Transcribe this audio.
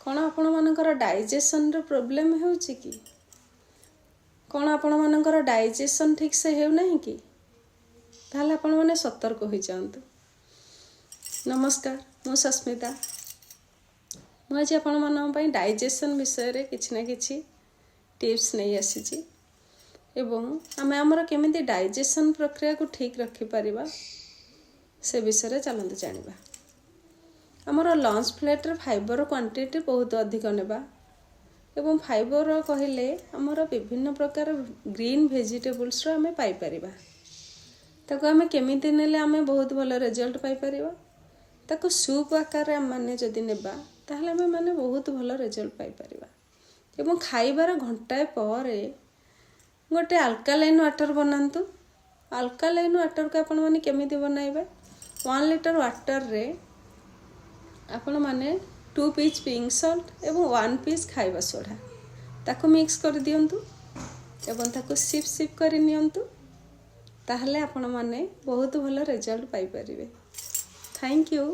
कौन आपण मानकर डाइजेशन रो प्रॉब्लम होउची कि कौन आपण मानकर डाइजेशन ठीक से हेउ नहीं कि ताहले आपण माने सतर्क होई जांतु। नमस्कार, मु सस्मिता। मु आज आपण मानन पई डाइजेशन विषय रे किछि ना किछि टिप्स नहीं आसीची एवं आमे हमर केमिति डाइजेशन प्रक्रिया को ठीक रखि परिबा से विषय रे चलंतु जानिबा। आमर लंच प्लेट रे फाइबर क्वांटिटी बहुत अधिक नेबा एवं फाइबर कहले आमर विभिन्न प्रकार ग्रीन वेजिटेबल्स रो आमे पाई परिबा। ताको आमे केमिति नेले आमे बहुत भलो रिजल्ट पाई परिबा। ताको सूप आकार रे माने जदि नेबा ताहले आमे माने बहुत भलो रिजल्ट पाई परिबा। एवं खाइबार घंटाए परे गोटे अल्कालाइन वाटर बनातु। अल्कालाइन वाटर को आपण माने केमिति बनाइबे 1 लीटर वाटर रे आपण माने 2 पीस पिंक सॉल्ट एवं 1 पीस खाइबा सोडा ताको मिक्स कर दियंतु एवं ताको सिप सिप करि नियंतु ताहले आपण माने बहुत भलो रिजल्ट पाई परिबे। Thank you.